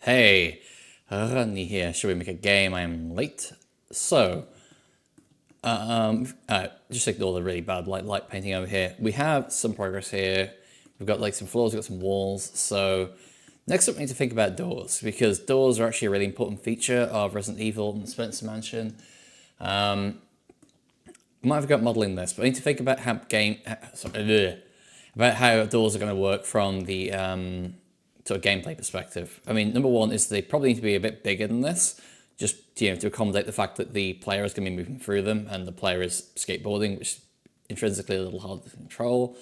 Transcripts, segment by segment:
Hey, Rani here. Should we make a game? I am late. So, just ignore the really bad light painting over here. We have some progress here. We've got like some floors, we've got some walls. So, next up we need to think about doors, because doors are actually a really important feature of Resident Evil and Spencer Mansion. I might have got modeling this, but I need to think about how about how doors are going to work from the sort of gameplay perspective. I mean, number one is they probably need to be a bit bigger than this, just to accommodate the fact that the player is going to be moving through them and the player is skateboarding, which is intrinsically a little hard to control.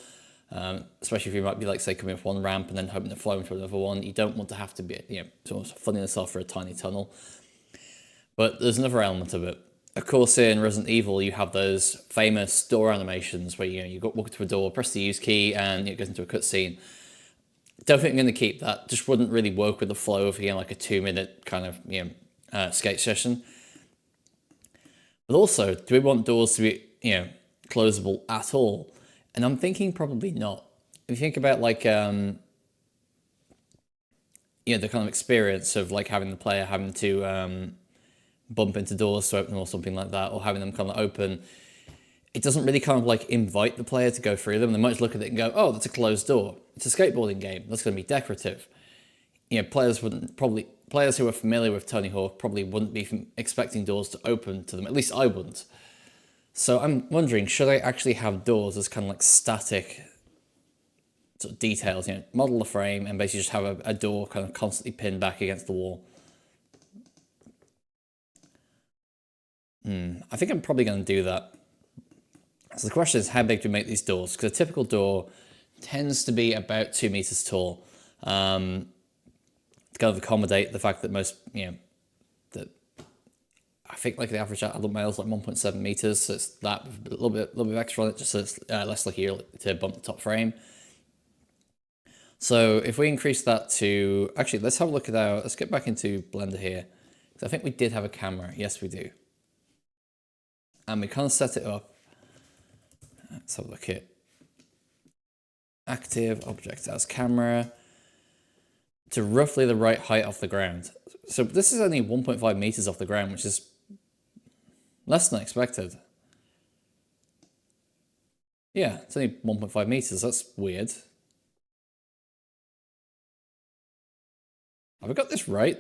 Especially if you might be like, say, coming off one ramp and then hoping to flow into another one. You don't want to have to be, sort of funding yourself for a tiny tunnel. But there's another element of it. Of course, in Resident Evil, you have those famous door animations where you walk to a door, press the use key, and it goes into a cutscene. Don't think I'm going to keep that. Just wouldn't really work with the flow of like a 2-minute kind of skate session. But also, do we want doors to be closable at all? And I'm thinking probably not. If you think about like the kind of experience of like having the player having to bump into doors to open them or something like that, or having them kind of open, it doesn't really kind of like invite the player to go through them. They might just look at it and go, oh, that's a closed door. It's a skateboarding game. That's going to be decorative. Players who are familiar with Tony Hawk probably wouldn't be expecting doors to open to them. At least I wouldn't. So I'm wondering, should I actually have doors as kind of like static sort of details, model the frame and basically just have a door kind of constantly pinned back against the wall? I think I'm probably going to do that. So the question is, how big do we make these doors? Because a typical door tends to be about 2 meters tall. To kind of accommodate the fact that most, that I think like the average adult male is like 1.7 meters. So it's that a little bit extra on it, just so it's less likely to bump the top frame. So if we increase that to, actually, let's have a look at let's get back into Blender here. Because I think we did have a camera. Yes, we do. And we kind of set it up. Let's have a look at active object as camera to roughly the right height off the ground. So this is only 1.5 meters off the ground, which is less than expected. Yeah, it's only 1.5 meters. That's weird. Have I got this right?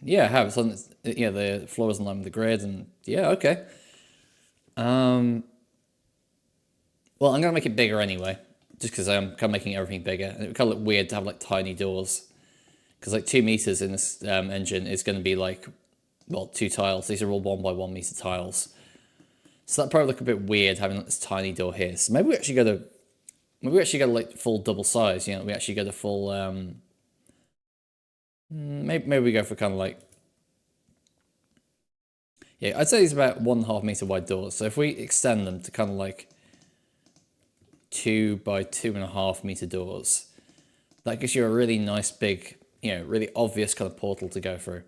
Yeah, I have. It's on, the floor is in line with the grid, and yeah, okay. Well, I'm going to make it bigger anyway, just because I'm kind of making everything bigger. And it would kind of look weird to have like tiny doors. Because like 2 meters in this engine is going to be like, well, 2 tiles. These are all 1 by 1 meter tiles. So that probably look a bit weird having like this tiny door here. So maybe we actually go to like full double size. We actually go to full. Maybe we go for kind of like. Yeah, I'd say it's about 1.5 meter wide doors. So if we extend them to kind of like 2 by 2.5 meter doors, that gives you a really nice big, really obvious kind of portal to go through.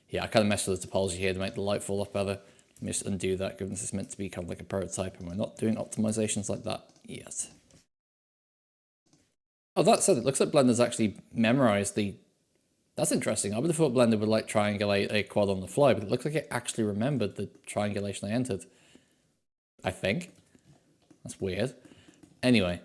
Yeah, I kind of messed with the topology here to make the light fall off better. Let me just undo that, given this is meant to be kind of like a prototype and we're not doing optimizations like that yet. Oh, that said, it looks like Blender's actually memorized the... That's interesting. I would have thought Blender would like triangulate a quad on the fly, but it looks like it actually remembered the triangulation I entered. I think. That's weird. Anyway.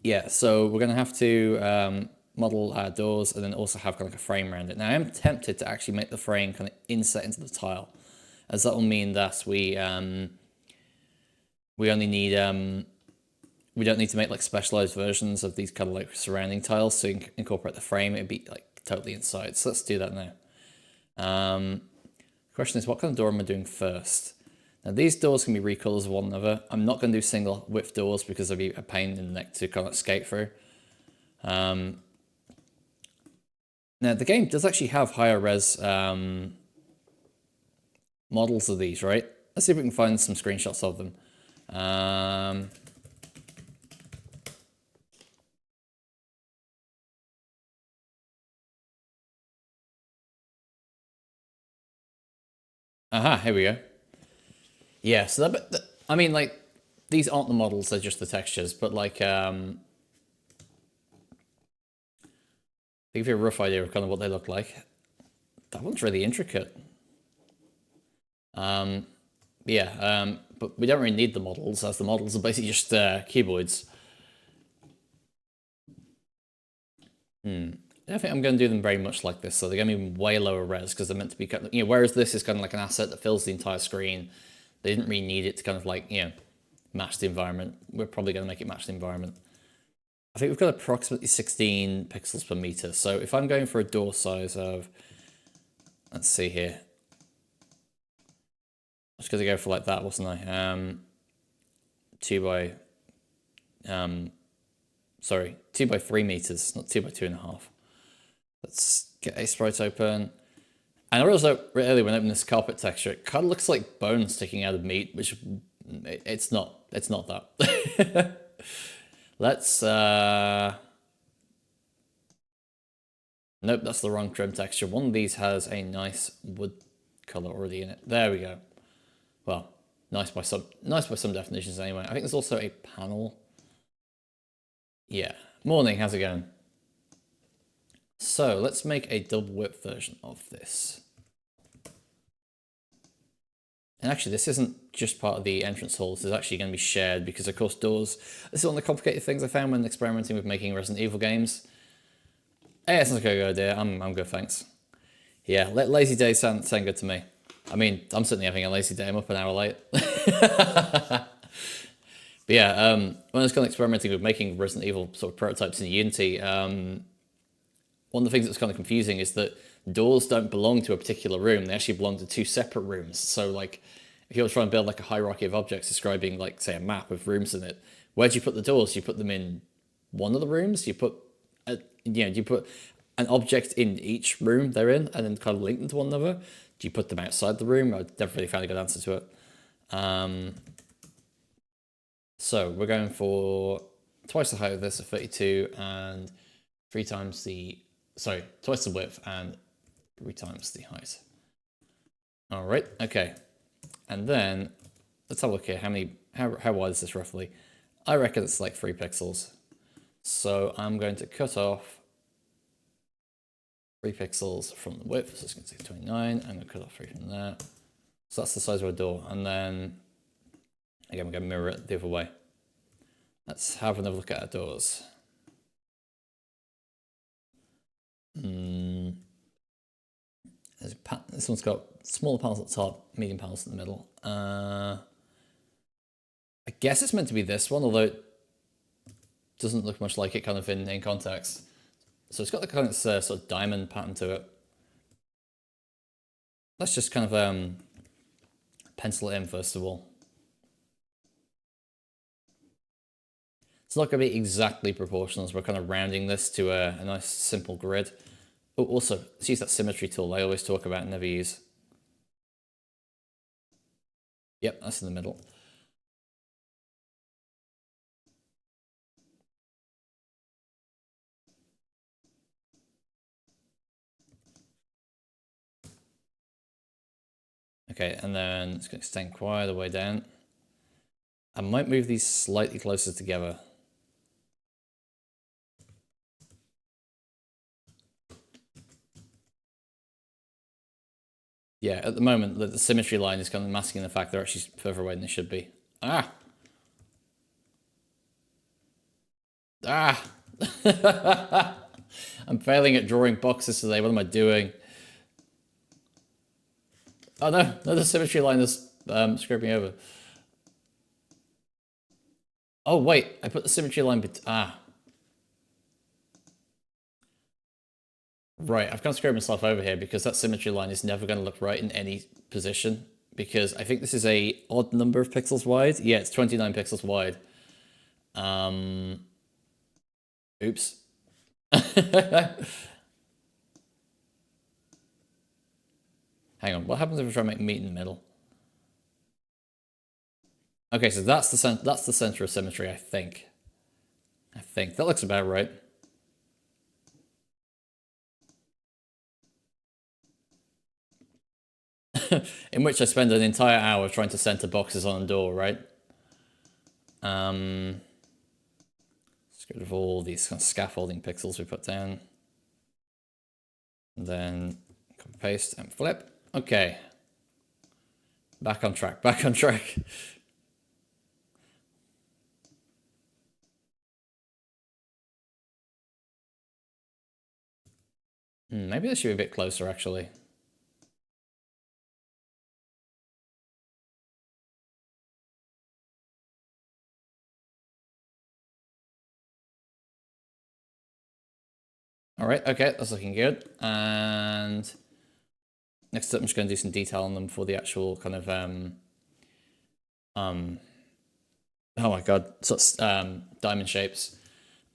Yeah, so we're going to have to model our doors and then also have kind of like a frame around it. Now, I am tempted to actually make the frame kind of inset into the tile, as that will mean that we only need... we don't need to make like specialized versions of these kind of like surrounding tiles to incorporate the frame. It'd be like totally inside. So let's do that now. The question is, what kind of door am I doing first? Now these doors can be recolors of one another. I'm not going to do single width doors because they'd be a pain in the neck to kind of skate through. Now the game does actually have higher res models of these, right? Let's see if we can find some screenshots of them. Aha, here we go. Yeah, so I mean, like, these aren't the models, they're just the textures, but like, give you a rough idea of kind of what they look like. That one's really intricate. But we don't really need the models, as the models are basically just cuboids. I don't think I'm going to do them very much like this, so they're going to be way lower res because they're meant to be kind of, whereas this is kind of like an asset that fills the entire screen. They didn't really need it to kind of like, match the environment. We're probably going to make it match the environment. I think we've got approximately 16 pixels per meter. So if I'm going for a door size of, let's see here. I was going to go for like that, wasn't I? 2 by 3 meters, not 2 by 2.5. Let's get a sprite open. And I realized earlier when I opened this carpet texture, it kind of looks like bone sticking out of meat, which it's not. It's not that. Let's. Nope, that's the wrong trim texture. One of these has a nice wood color already in it. There we go. Well, nice by some definitions anyway. I think there's also a panel. Yeah. Morning. How's it going? So let's make a double width version of this. And actually, this isn't just part of the entrance hall. This is actually going to be shared because, of course, doors. This is one of the complicated things I found when experimenting with making Resident Evil games. Hey, it's not a good idea. I'm good, thanks. Yeah, lazy days sound good to me. I mean, I'm certainly having a lazy day. I'm up an hour late. But yeah, when I was kind of experimenting with making Resident Evil sort of prototypes in Unity, one of the things that's kind of confusing is that doors don't belong to a particular room. They actually belong to two separate rooms. So like, if you're trying to build like a hierarchy of objects describing like, say, a map with rooms in it, where do you put the doors? You put them in one of the rooms? You put, you put an object in each room they're in and then kind of link them to one another? Do you put them outside the room? I've never really found a good answer to it. So we're going for twice the height of this, a 32, and twice the width and 3 times the height. All right, okay. And then let's have a look here. How wide is this roughly? I reckon it's like 3 pixels. So I'm going to cut off 3 pixels from the width. So it's going to say 29. I'm going to cut off 3 from there. So that's the size of a door. And then again, we're going to mirror it the other way. Let's have another look at our doors. This one's got smaller panels at the top, medium panels in the middle. I guess it's meant to be this one, although it doesn't look much like it kind of in context. So it's got the kind of sort of diamond pattern to it. Let's just kind of pencil it in first of all. It's not going to be exactly proportional, as we're kind of rounding this to a nice simple grid. Oh, also, let's use that symmetry tool I always talk about and never use. Yep, that's in the middle. Okay, and then it's going to extend quite the way down. I might move these slightly closer together. Yeah, at the moment, the symmetry line is kind of masking the fact they're actually further away than they should be. Ah! Ah! I'm failing at drawing boxes today. What am I doing? Oh no, the symmetry line is scraping over. Oh wait, I put the symmetry line Right, I've kind of screwed myself over here because that symmetry line is never going to look right in any position, because I think this is a odd number of pixels wide. Yeah, it's 29 pixels wide. Oops. Hang on, what happens if I try to make meat in the middle? Okay, so that's the center of symmetry, I think. That looks about right. In which I spend an entire hour trying to center boxes on a door, right? Let's get rid of all these kind of scaffolding pixels we put down. And then copy, paste, and flip. Okay. Back on track, back on track. Maybe this should be a bit closer, actually. All right, okay, that's looking good. And next up, I'm just going to do some detail on them for the actual kind of oh my god, so it's diamond shapes.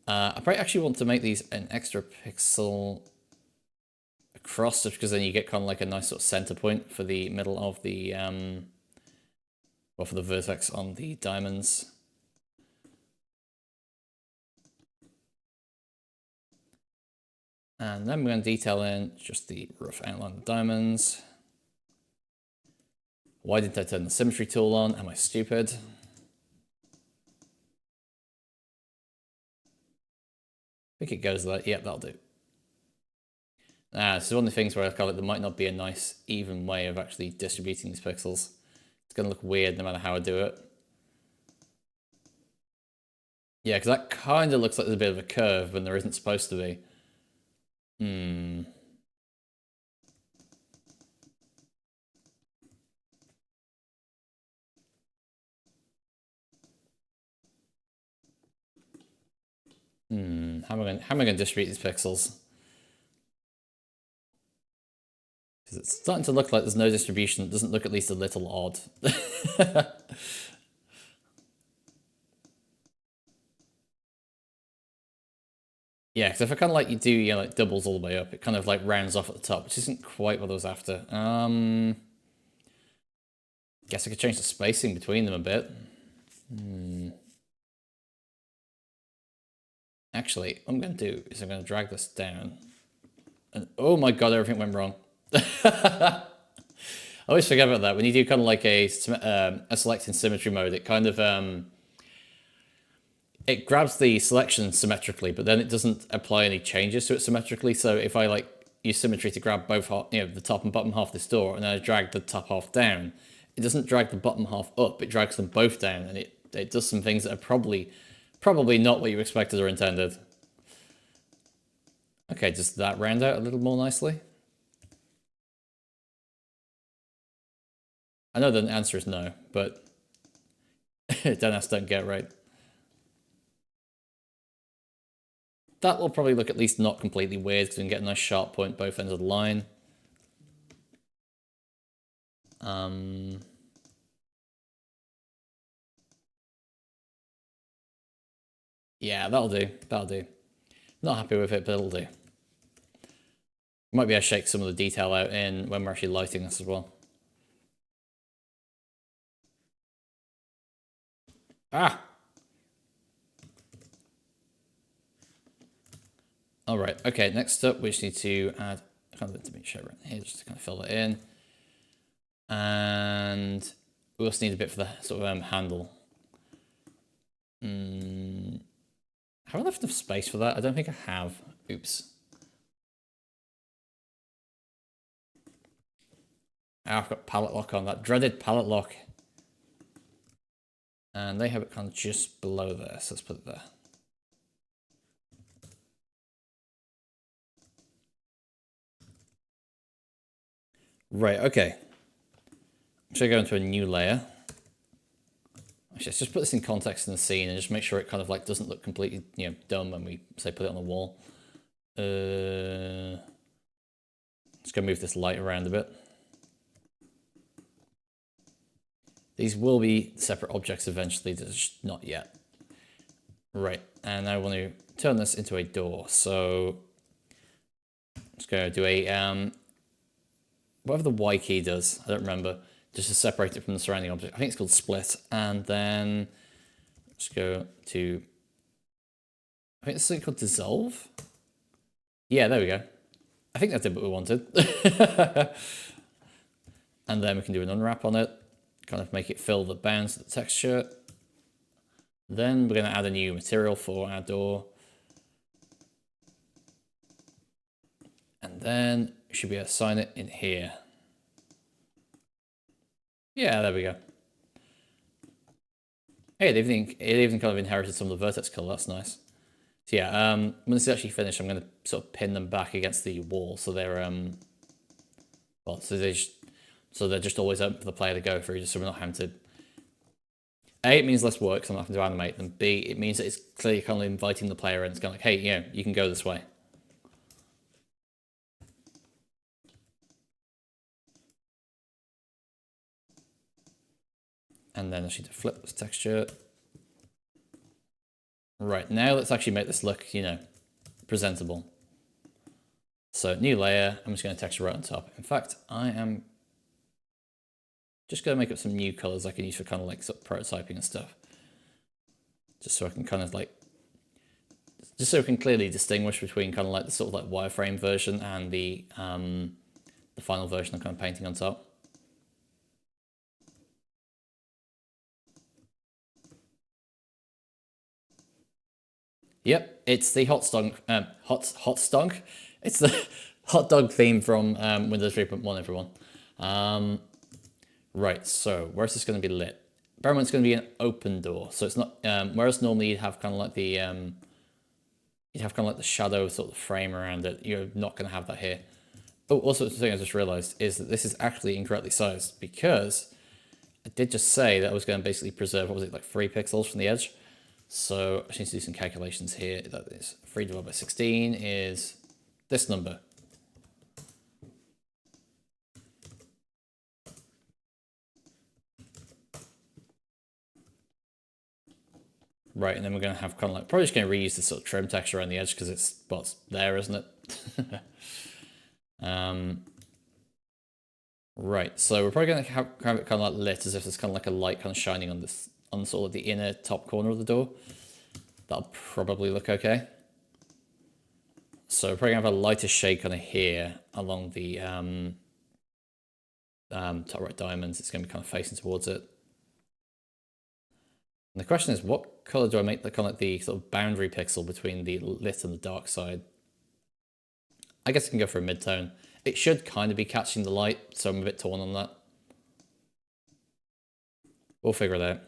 I probably actually want to make these an extra pixel across, just because then you get kind of like a nice sort of center point for the middle of the well, for the vertex on the diamonds. And then we're going to detail in just the rough outline of the diamonds. Why didn't I turn the symmetry tool on? Am I stupid? I think it goes like, yep, that'll do. This is one of the things where I feel like there might not be a nice, even way of actually distributing these pixels. It's going to look weird no matter how I do it. Yeah, because that kind of looks like there's a bit of a curve when there isn't supposed to be. How am I going to distribute these pixels? Because it's starting to look like there's no distribution. It doesn't look at least a little odd. Yeah, because if I kind of like you do, you know, like doubles all the way up, it kind of like rounds off at the top, which isn't quite what I was after. Guess I could change the spacing between them a bit. Actually, what I'm going to do is I'm going to drag this down. And oh my god, everything went wrong. I always forget about that. When you do kind of like a select in symmetry mode, it kind of it grabs the selection symmetrically, but then it doesn't apply any changes to it symmetrically. So if I like use symmetry to grab both, you know, the top and bottom half of this door, and then I drag the top half down, it doesn't drag the bottom half up. It drags them both down, and it does some things that are probably not what you expected or intended. Okay, does that round out a little more nicely? I know the answer is no, but don't ask, don't get, right? That will probably look at least not completely weird, because we can get a nice sharp point both ends of the line. Yeah, that'll do. That'll do. Not happy with it, but it'll do. Might be able to shake some of the detail out in when we're actually lighting this as well. Ah! All right, okay, next up we just need to add kind of to show right here, just to kind of fill it in. And we also need a bit for the sort of handle. Have I left enough space for that? I don't think I have. Oops. I've got palette lock on, that dreaded palette lock. And they have it kind of just below there, so let's put it there. Right, okay. So I go into a new layer. Actually, let's just put this in context in the scene and just make sure it kind of like doesn't look completely, you know, dumb when we say put it on the wall. Let's go move this light around a bit. These will be separate objects eventually, just not yet. Right, and I want to turn this into a door. So let's go do a whatever the Y key does, I don't remember, just to separate it from the surrounding object. I think it's called split. And then let's go to, I think it's something called dissolve. Yeah, there we go. I think that did what we wanted. And then we can do an unwrap on it, kind of make it fill the bounds of the texture. Then we're going to add a new material for our door. And And then we should be able to assign it in here. Yeah, there we go. Hey, it even kind of inherited some of the vertex color. That's nice. So yeah, when this is actually finished, I'm going to sort of pin them back against the wall, so they're well, so they're just always open for the player to go through, just so we're not having to. A, it means less work, so I'm not having to animate them. B, it means that it's clearly kind of inviting the player in. It's kind of like, hey, you know, you can go this way. And then I just need to flip this texture. Right, now let's actually make this look, you know, presentable. So new layer, I'm just going to texture right on top. In fact, I am just going to make up some new colors I can use for kind of like sort of prototyping and stuff. Just so I can kind of like, just so we can clearly distinguish between kind of like the sort of like wireframe version and the final version I'm kind of painting on top. Yep, it's the hot stonk. It's the hot dog theme from Windows 3.1, everyone. Right, so where's this going to be lit? Bear in mind it's going to be an open door, so it's not. Whereas normally you'd have kind of like the shadow sort of frame around it. You're not going to have that here. Oh, also the thing I just realized is that this is actually incorrectly sized, because I did just say that I was going to basically preserve, what was it, like 3 pixels from the edge. So I just need to do some calculations here. That is 3 divided by 16 is this number. Right, and then we're going to have kind of like, probably just going to reuse this sort of trim texture around the edge because it's what's there, isn't it? Right, so we're probably going to have it kind of like lit as if there's kind of like a light kind of shining on this, on sort of the inner top corner of the door. That'll probably look okay. So we're probably going to have a lighter shade kind of here along the top right diamonds. It's going to be kind of facing towards it. And the question is, what color do I make the kind of like the sort of boundary pixel between the lit and the dark side? I guess I can go for a mid-tone. It should kind of be catching the light, so I'm a bit torn on that. We'll figure it out.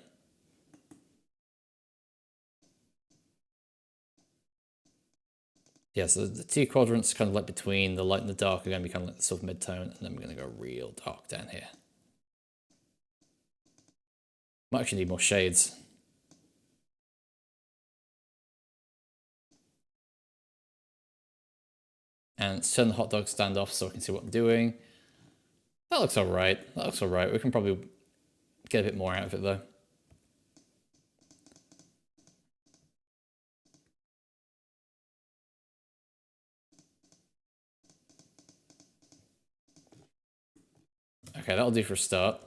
Yeah, so the 2 quadrants kind of like between the light and the dark are going to be kind of like the sort of mid-tone, and then we're going to go real dark down here. Might actually need more shades. And let's turn the hot dog stand off so I can see what I'm doing. That looks all right. That looks all right. We can probably get a bit more out of it, though. Okay, that'll do for a start.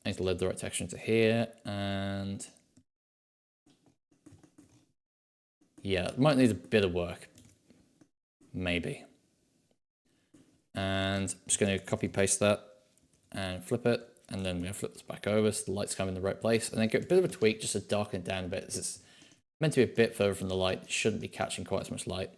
I need to load the right texture into here, and yeah, it might need a bit of work. Maybe. And I'm just going to copy paste that and flip it, and then we're going to flip this back over so the light's coming in the right place, and then get a bit of a tweak just to darken it down a bit. It's meant to be a bit further from the light. It shouldn't be catching quite as much light.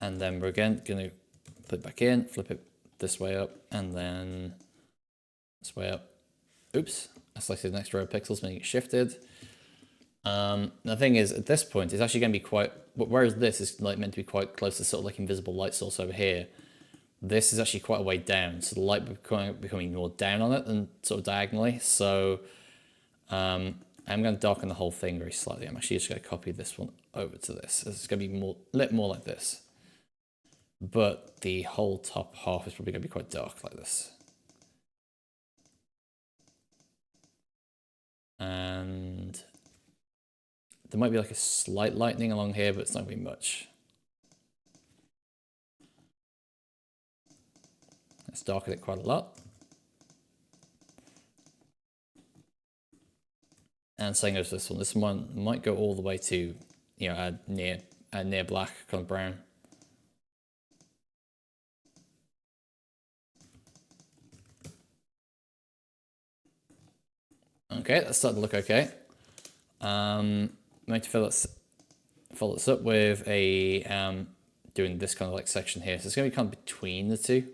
And then we're again going to put it back in, flip it this way up, and then this way up. Oops, I selected an extra row of pixels, making it shifted. The thing is, at this point, it's actually going to be quite, whereas this is like meant to be quite close to sort of like invisible light source over here, this is actually quite a way down, so the light becoming more down on it than sort of diagonally. So I'm going to darken the whole thing very slightly. I'm actually just going to copy this one over to this. It's going to be lit more like this. But the whole top half is probably going to be quite dark like this. And there might be like a slight lightening along here, but it's not going to be much. Let's darken it quite a lot. And same goes for this one. This one might go all the way to, you know, near black, kind of brown. Okay, that's starting to look okay. I'm going to follow this up with a doing this kind of like section here. So it's going to be kind of between the two.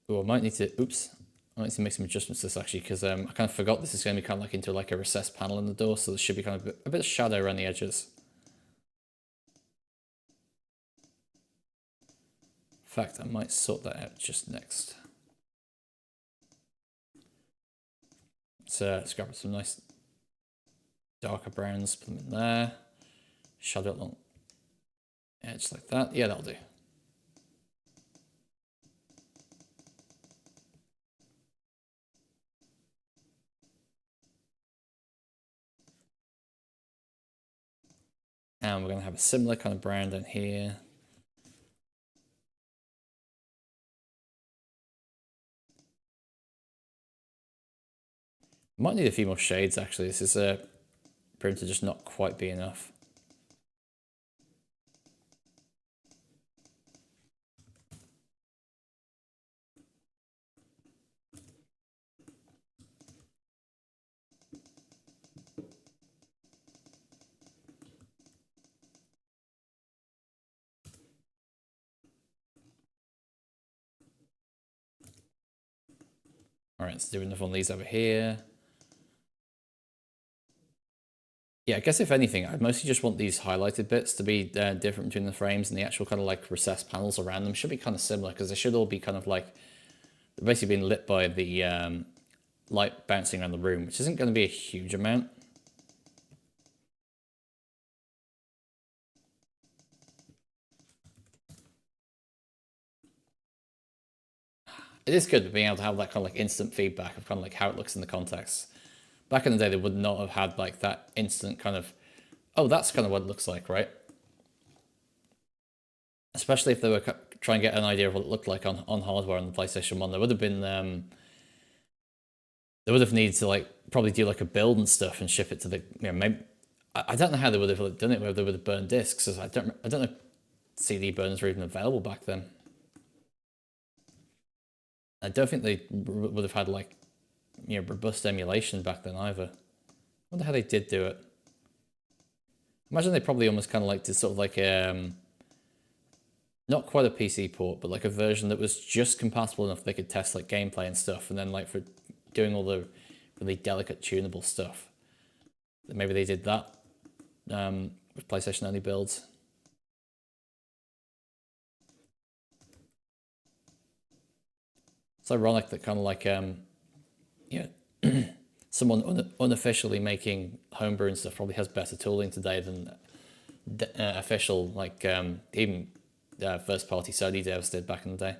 Oh, I might need to, oops. I might need to make some adjustments to this actually, because I kind of forgot this is going to be kind of like into like a recessed panel in the door. So there should be kind of a bit of shadow around the edges. In fact, I might sort that out just next. So let's grab some nice darker browns, put them in there. Shadow it along edge like that. Yeah, that'll do. And we're going to have a similar kind of brown down here. Might need a few more shades actually. This is proving to just not quite be enough. All right, let's do enough on these over here. Yeah, I guess if anything, I mostly just want these highlighted bits to be different between the frames, and the actual kind of like recessed panels around them should be kind of similar, because they should all be kind of like basically being lit by the light bouncing around the room, which isn't going to be a huge amount. It is good being able to have that kind of like instant feedback of kind of like how it looks in the context. Back in the day, they would not have had like that instant kind of, oh, that's kind of what it looks like, right? Especially if they were trying to get an idea of what it looked like on hardware on the PlayStation 1. There would have been, they would have needed to like probably do like a build and stuff and ship it to the, you know, maybe, I don't know how they would have done it, whether they would have burned discs. I don't know if CD burners were even available back then. I don't think they would have had like, you know, robust emulation back then either. I wonder how they did do it. Imagine they probably almost kind of like did sort of like not quite a PC port, but like a version that was just compatible enough they could test like gameplay and stuff, and then like for doing all the really delicate tunable stuff, maybe they did that with PlayStation only builds. It's ironic that kind of like you know, someone unofficially making homebrew and stuff probably has better tooling today than official like even first party Sony devs did back in the day.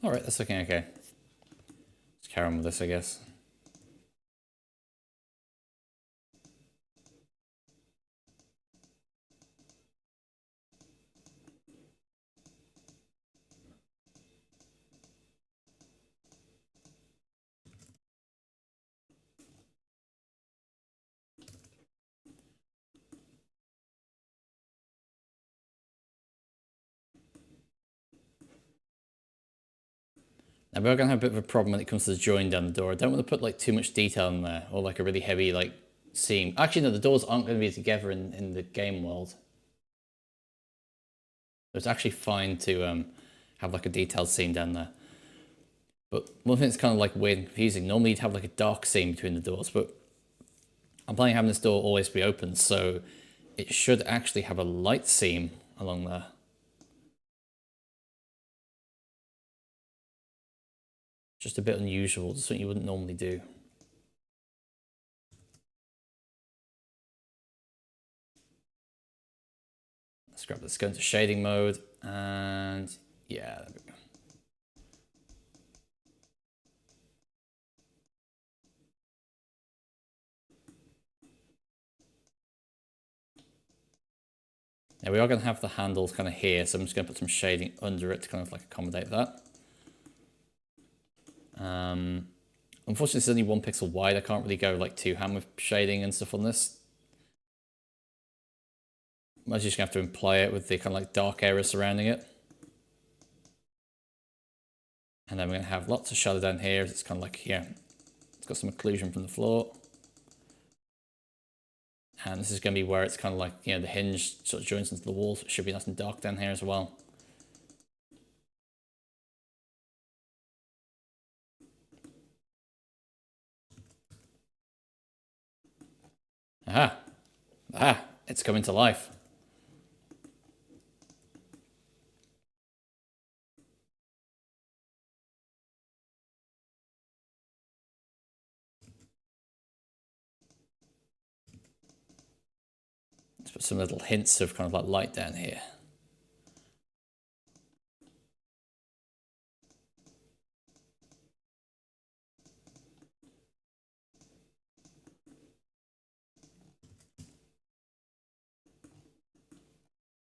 All right, that's looking okay. Let's carry on with this, I guess. Now we're gonna have a bit of a problem when it comes to the join down the door. I don't want to put like too much detail in there, or like a really heavy like seam. Actually, no, the doors aren't going to be together in the game world. So it's actually fine to have like a detailed seam down there. But one thing that's kind of like weird and confusing, normally you'd have like a dark seam between the doors, but I'm planning on having this door always be open, so it should actually have a light seam along there. Just a bit unusual, just something you wouldn't normally do. Let's grab this, go into shading mode, and yeah, there we go. Now we are going to have the handles kind of here, so I'm just going to put some shading under it to kind of like accommodate that. Unfortunately, it's only 1 pixel wide. I can't really go like too ham with shading and stuff on this. I'm just going to have to imply it with the kind of like dark areas surrounding it. And then we're going to have lots of shadow down here. It's kind of like, yeah, it's got some occlusion from the floor. And this is going to be where it's kind of like, you know, the hinge sort of joins into the wall. So it should be nice and dark down here as well. Aha! Aha! It's coming to life. Let's put some little hints of kind of like light down here.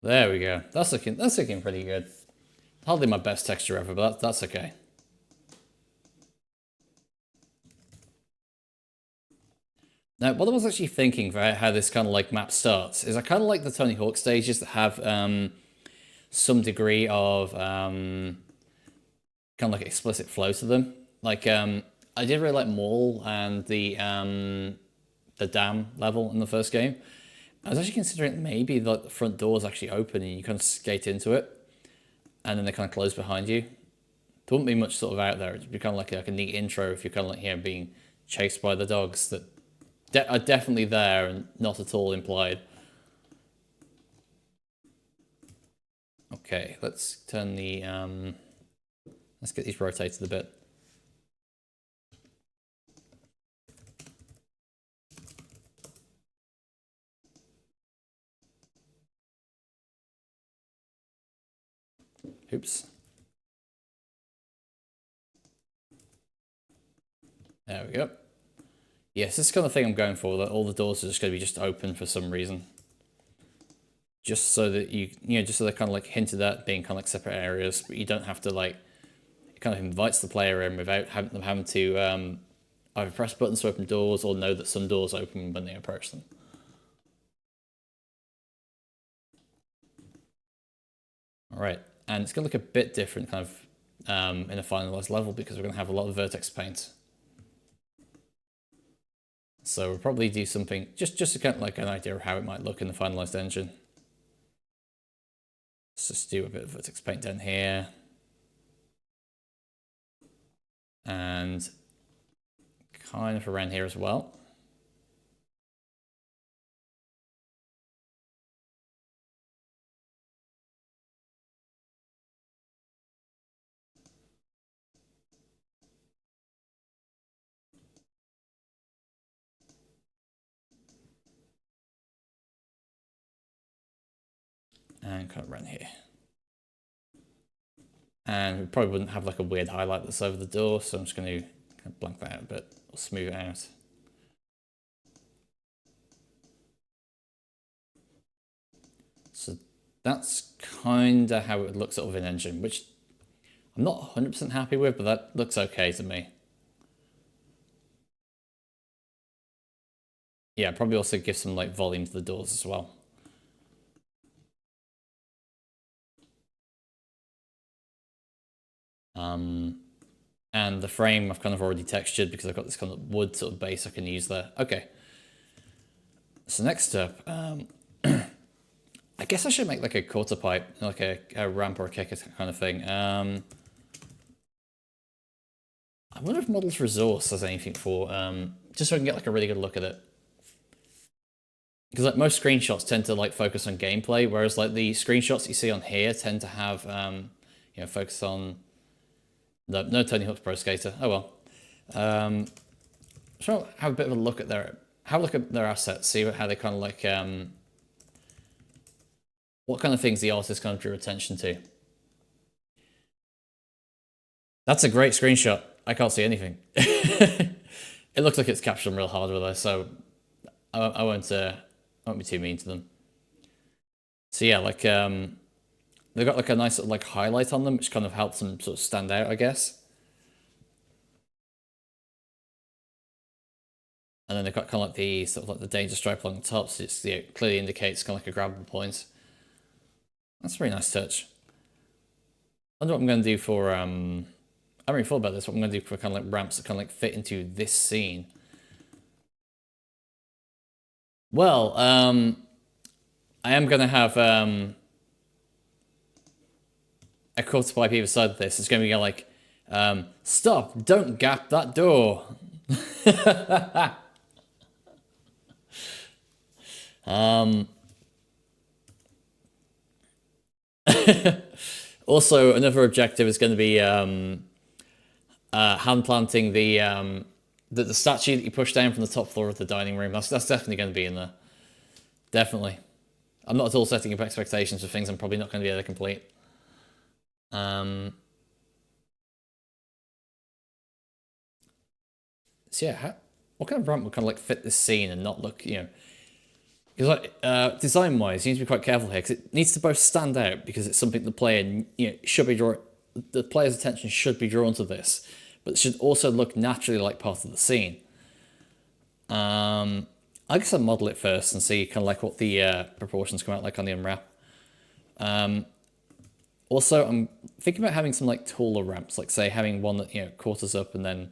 There we go. That's looking pretty good. Hardly my best texture ever, but that's okay. Now, what I was actually thinking for how this kind of like map starts is I kind of like the Tony Hawk stages that have some degree of kind of like explicit flow to them. Like I did really like Mall and the dam level in the first game. I was actually considering maybe like the front doors actually open and you kind of skate into it, and then they kind of close behind you. There wouldn't be much sort of out there. It'd be kind of like a neat intro if you're kind of like here being chased by the dogs that are definitely there and not at all implied. Okay, let's turn the let's get these rotated a bit. Oops. There we go. Yes, this is the kind of thing I'm going for, that all the doors are just going to be just open for some reason. Just so that just so they're kind of like hinted at being kind of like separate areas, but you don't have to like, it kind of invites the player in without them having to either press buttons to open doors or know that some doors open when they approach them. All right, and it's going to look a bit different kind of in a finalized level because we're going to have a lot of vertex paint. So we'll probably do something just to get like an idea of how it might look in the finalized engine. Let's just do a bit of vertex paint down here. And kind of around here as well. And kind of around here. And we probably wouldn't have like a weird highlight that's over the door, so I'm just going to kind of blank that out a bit, or smooth it out. So that's kind of how it would look sort of in engine, which I'm not 100% happy with, but that looks okay to me. Yeah, probably also give some like volume to the doors as well. And the frame I've kind of already textured because I've got this kind of wood sort of base I can use there. Okay. So next up, I guess I should make like a quarter pipe, like a ramp or a kicker kind of thing. I wonder if Models Resource has anything for, just so I can get like a really good look at it. Because like most screenshots tend to like focus on gameplay, whereas like the screenshots you see on here tend to have, focus on, no Tony Hawk's Pro Skater. Oh well. So have a bit of a look at their assets, see how they kind of like, what kind of things the artist kind of drew attention to. That's a great screenshot. I can't see anything. It looks like it's captured on real hardware though, so I won't be too mean to them. So yeah, like they've got like a nice like highlight on them, which kind of helps them sort of stand out, I guess. And then they've got kind of like the sort of like the danger stripe along the top, so it clearly indicates kind of like a grabbable point. That's a very nice touch. I wonder what I'm going to do for I haven't really thought about this. What I'm going to do for kind of like ramps that kind of like fit into this scene. Well, I am going to have a quarter pipe either side of this. It's going to be like, stop! Don't gap that door. Also, another objective is going to be hand planting the statue that you push down from the top floor of the dining room. That's definitely going to be in there. Definitely. I'm not at all setting up expectations for things I'm probably not going to be able to complete. So yeah, what kind of ramp would kind of like fit this scene and not look, because like design-wise, you need to be quite careful here because it needs to both stand out because it's something the player should be the player's attention should be drawn to this, but it should also look naturally like part of the scene. I guess I'll model it first and see kind of like what the proportions come out like on the unwrap. Also, I'm thinking about having some like taller ramps, like say having one that quarters up and then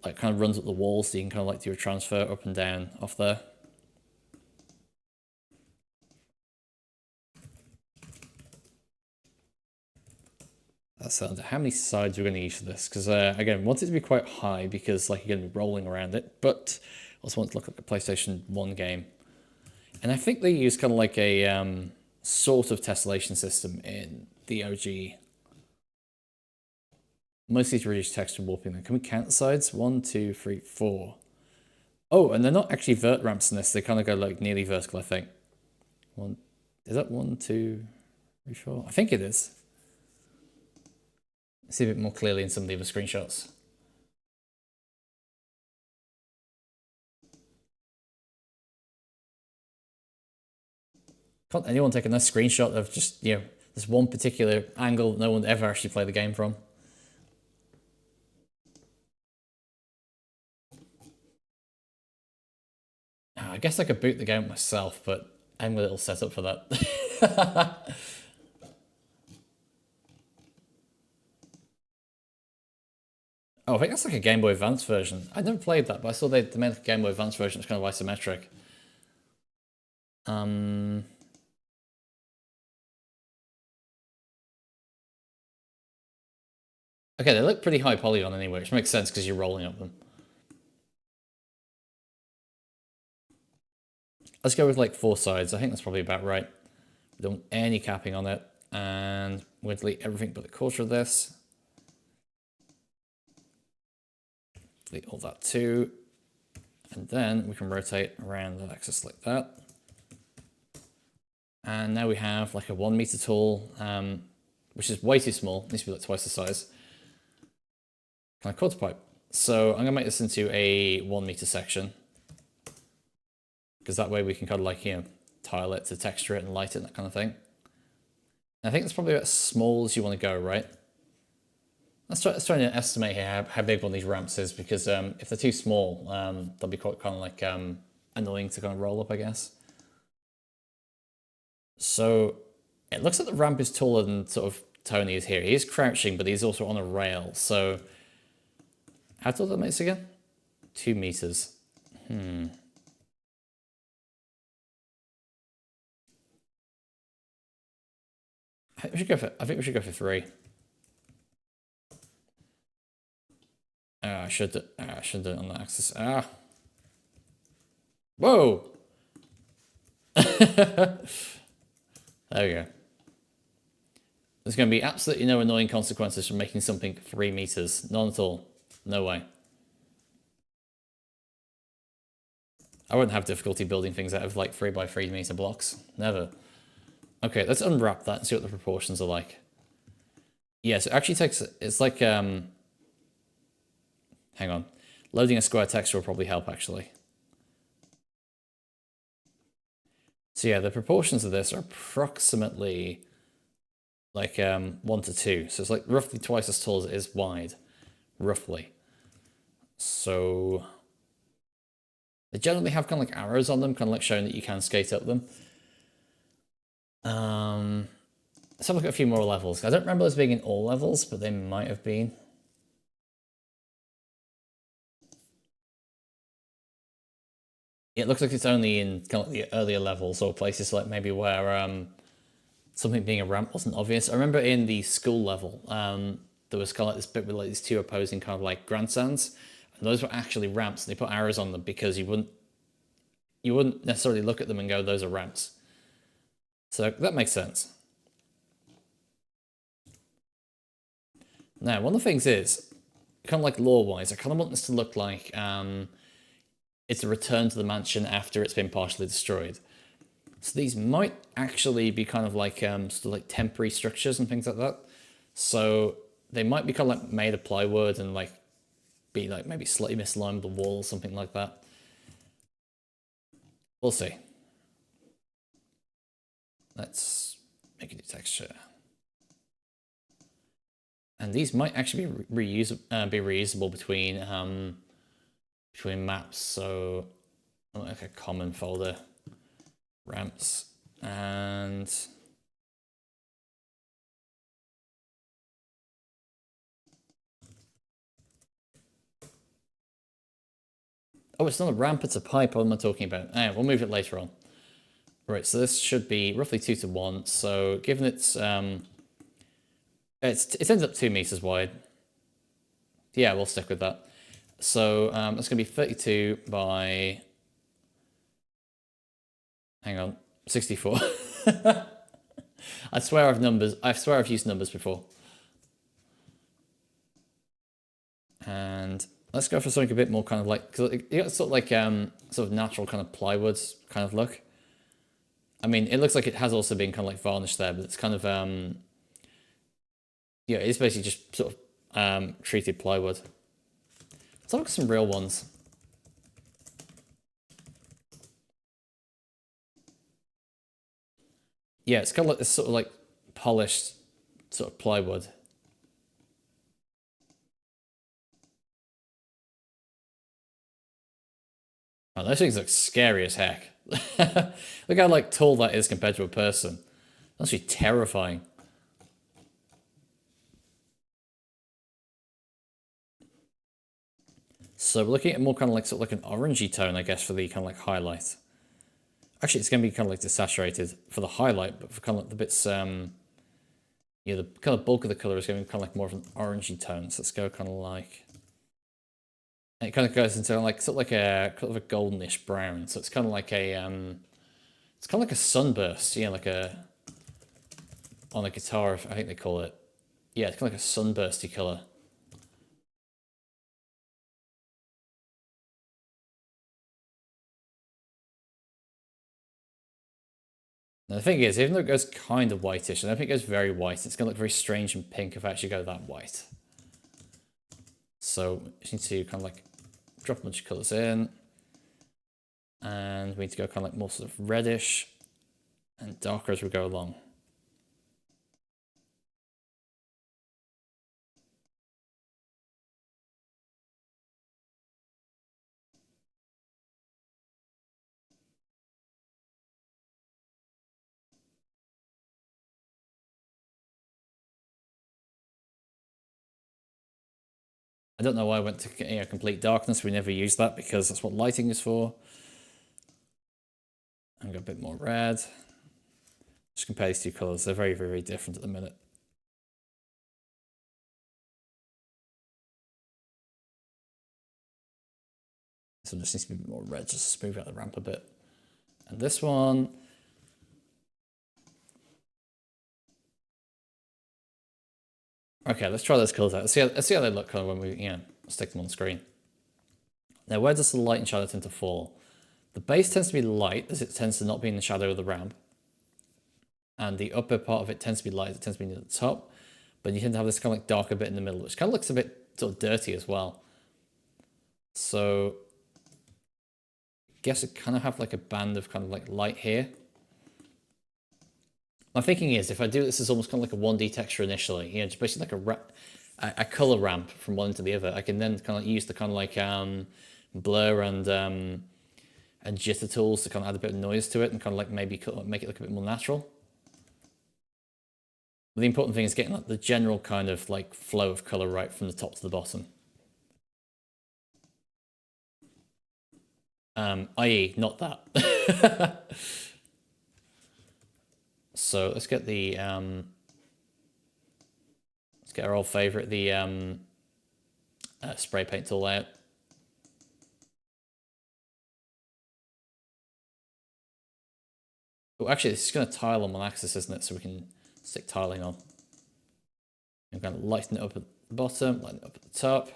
like kind of runs up the walls, so you can kind of like do a transfer up and down off there. That sounds. How many sides we're going to use for this? Because again, I want it to be quite high because like you're going to be rolling around it, but I also want it to look like a PlayStation 1 game. And I think they use kind of like a sort of tessellation system in the OG. Mostly to reduce texture warping. Then can we count the sides? 1, 2, 3, 4. Oh, and they're not actually vert ramps in this. They kind of go like nearly vertical, I think. Is that 1, 2, 3, 4? I think it is. See a bit more clearly in some of the other screenshots. Can't anyone take a nice screenshot of just, this one particular angle no one ever actually played the game from? I guess I could boot the game myself, but I haven't got a little setup for that. Oh, I think that's like a Game Boy Advance version. I never played that, but I saw they made like a Game Boy Advance version. It's kind of isometric. Okay, they look pretty high polygon anyway, which makes sense because you're rolling up them. Let's go with like 4 sides. I think that's probably about right. We don't want any capping on it. And we're going to delete everything but the quarter of this. Delete all that too. And then we can rotate around the axis like that. And now we have like a 1 meter tall, which is way too small. It needs to be like twice the size. Kind of quarter pipe. So I'm going to make this into a 1 meter section. Because that way we can kind of like, tile it to texture it and light it and that kind of thing. And I think that's probably about as small as you want to go, right? Let's try to estimate here how big one of these ramps is, because if they're too small, they'll be quite kind of like annoying to kind of roll up, I guess. So it looks like the ramp is taller than sort of Tony is here. He is crouching, but he's also on a rail. So how tall that makes again? 2 meters. I think we should go for. I think we should go for 3. I should do it on the axis. Whoa. There we go. There's going to be absolutely no annoying consequences from making something 3 meters. None at all. No way. I wouldn't have difficulty building things out of like 3 by 3 meter blocks. Never. Okay, let's unwrap that and see what the proportions are like. Yes, it actually takes, it's like, hang on. Loading a square texture will probably help actually. So yeah, the proportions of this are approximately like 1 to 2. So it's like roughly twice as tall as it is wide, roughly. So they generally have kind of like arrows on them, kind of like showing that you can skate up them. Let's have a look at a few more levels. I don't remember those being in all levels, but they might have been. It looks like it's only in kind of like the earlier levels or places like maybe where something being a ramp wasn't obvious. I remember in the school level, there was kind of like this bit with like these 2 opposing kind of like grandstands, and those were actually ramps. They put arrows on them because you wouldn't necessarily look at them and go, those are ramps. So that makes sense. Now, one of the things is, kind of like lore-wise, I kind of want this to look like it's a return to the mansion after it's been partially destroyed. So these might actually be kind of like sort of like temporary structures and things like that. So they might be kind of like made of plywood and like be like maybe slightly misaligned with the wall or something like that. We'll see. Let's make a new texture. And these might actually be reusable between maps. So like a common folder, ramps, and oh, it's not a ramp, it's a pipe. What am I talking about? We'll move it later on. Right, so this should be roughly 2 to 1. So given it ends up 2 meters wide. Yeah, we'll stick with that. So that's going to be 32 by, hang on, 64. I swear I've used numbers before. And let's go for something a bit more kind of like, cause you got sort of like sort of natural kind of plywood kind of look. I mean, it looks like it has also been kind of like varnished there, but it's kind of yeah, it's basically just sort of treated plywood. Let's look at some real ones. Yeah, it's kind of like this sort of like polished sort of plywood. Oh, those things look scary as heck. Look how like tall that is compared to a person. That's actually terrifying. So we're looking at more kind of like sort of like an orangey tone, I guess, for the kind of like highlight. Actually, it's going to be kind of like desaturated for the highlight, but for kind of like the bits, yeah, the kind of bulk of the color is going to be kind of like more of an orangey tone. So let's go kind of like, and it kind of goes into like sort of like a kind of a goldenish brown. So it's kind of like a, it's kind of like a sunburst, yeah, like a, on a guitar, I think they call it. Yeah, it's kind of like a sunbursty color. Now the thing is, even though it goes kind of whitish, I don't think it goes very white. It's going to look very strange and pink if I actually go that white. So we just need to kind of like drop a bunch of colors in. And we need to go kind of like more sort of reddish and darker as we go along. I don't know why I went to complete darkness. We never use that because that's what lighting is for. And go a bit more red. Just compare these two colors. They're very, very, very different at the minute. This one just needs to be a bit more red, just smooth out the ramp a bit. And this one, okay, let's try those colors out. Let's see how they look kind of when we, stick them on the screen. Now, where does the light and shadow tend to fall? The base tends to be light, as it tends to not be in the shadow of the ramp. And the upper part of it tends to be light, it tends to be near the top. But you tend to have this kind of like darker bit in the middle, which kind of looks a bit sort of dirty as well. So, I guess it kind of have like a band of kind of like light here. My thinking is, if I do this as almost kind of like a 1D texture initially, just basically like a color ramp from one to the other, I can then kind of use the kind of like blur and jitter tools to kind of add a bit of noise to it and kind of like maybe make it look a bit more natural. But the important thing is getting like the general kind of like flow of color right from the top to the bottom. I.e., not that. So let's get the let's get our old favorite, the spray paint tool out. Oh, actually, this is going to tile on one axis, isn't it? So we can stick tiling on. I'm going to lighten it up at the bottom, lighten it up at the top.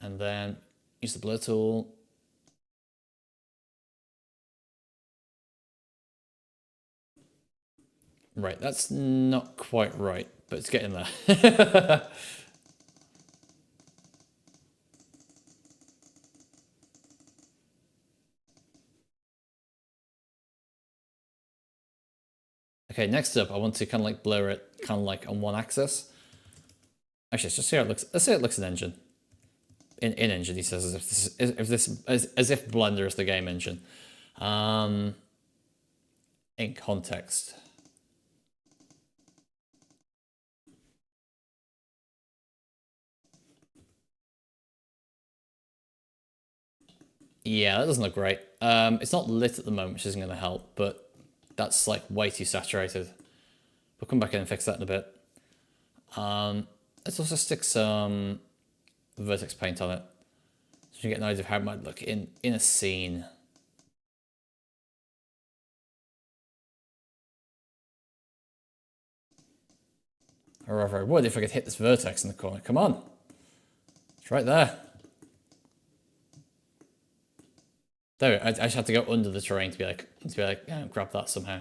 And then use the blur tool. Right, that's not quite right, but it's getting there. Okay, next up, I want to kind of like blur it kind of like on one axis. Actually, let's just see how it looks. Let's see how it looks in Engine. In Engine, he says, as if Blender is the game engine. In context. Yeah, that doesn't look great. It's not lit at the moment, which isn't going to help, but that's like way too saturated. We'll come back in and fix that in a bit. Let's also stick some vertex paint on it, so you can get an idea of how it might look in a scene. However, I would if I could hit this vertex in the corner. Come on. It's right there. There, I just have to go under the terrain to be like, grab that somehow.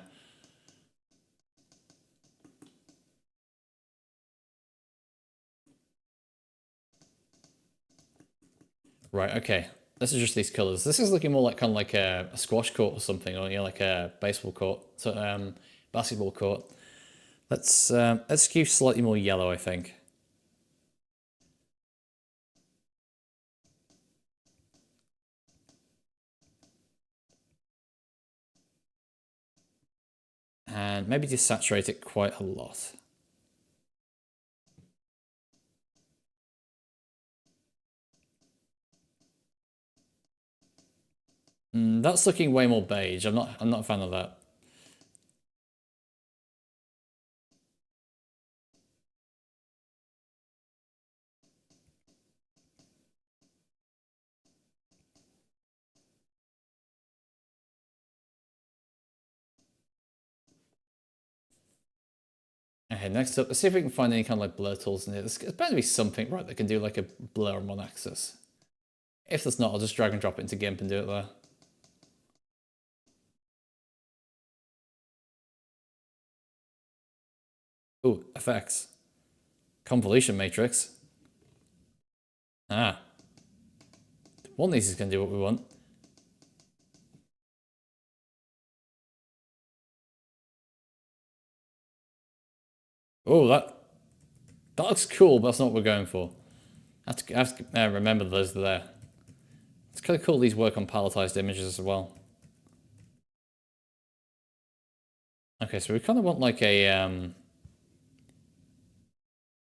Right, okay. Let's adjust these colors. This is looking more like kind of like a squash court or something, or like a baseball court, so basketball court. Let's skew slightly more yellow, I think. And maybe desaturate it quite a lot. That's looking way more beige. I'm not a fan of that. Okay, next up, let's see if we can find any kind of like blur tools in here. There's better to be something, right, that can do like a blur on one axis. If there's not, I'll just drag and drop it into GIMP and do it there. Ooh, effects. Convolution matrix. Ah. One of these is going to do what we want. Oh, that looks cool, but that's not what we're going for. I have to remember those are there. It's kind of cool these work on palletized images as well. Okay, so we kind of want like a...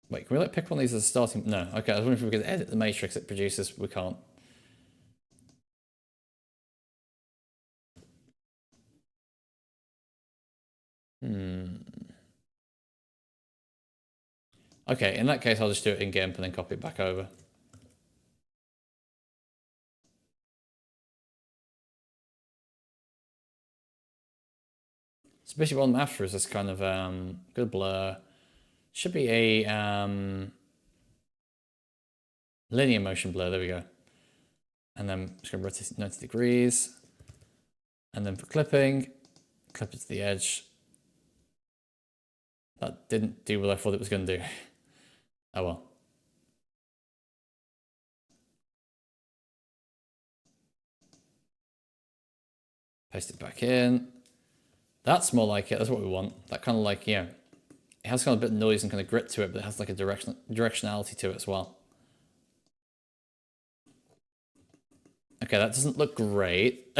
Wait, can we like pick one of these as a starting... No, okay, I was wondering if we could edit the matrix it produces. We can't. Okay, in that case, I'll just do it in GIMP and then copy it back over. So basically what I'm after is this kind of good blur. Should be a linear motion blur, there we go. And then I'm just going to rotate 90 degrees. And then for clipping, clip it to the edge. That didn't do what I thought it was going to do. Oh well. Paste it back in. That's more like it. That's what we want. That kind of like, yeah, it has kind of a bit of noise and kind of grit to it, but it has like a directionality to it as well. Okay, that doesn't look great.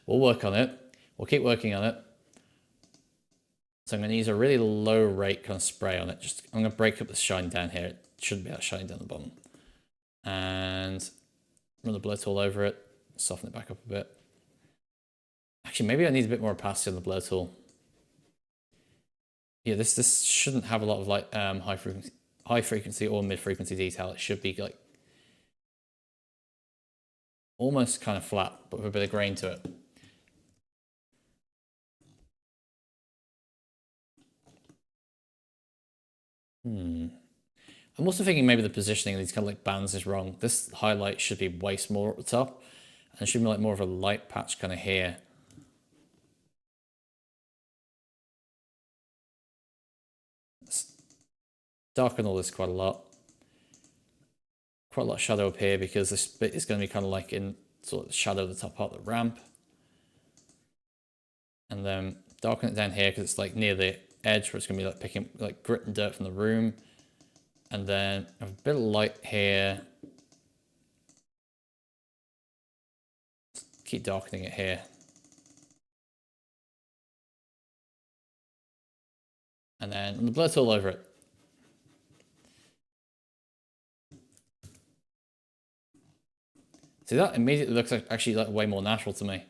We'll work on it. We'll keep working on it. So I'm going to use a really low rate kind of spray on it. I'm going to break up the shine down here. It shouldn't be that shine down the bottom. And run the blur tool over it. Soften it back up a bit. Actually, maybe I need a bit more opacity on the blur tool. Yeah, this shouldn't have a lot of like high frequency or mid frequency detail. It should be like almost kind of flat, but with a bit of grain to it. I'm also thinking maybe the positioning of these kind of like bands is wrong. This highlight should be way smaller at the top, and it should be like more of a light patch kind of here. Let's darken all this quite a lot. Quite a lot of shadow up here because this bit is going to be kind of like in sort of shadow of the top part of the ramp. And then darken it down here because it's like near the edge where it's going to be like picking like grit and dirt from the room. And then have a bit of light here. Keep darkening it here. And then the blur tool over it. See, that immediately looks like actually like way more natural to me.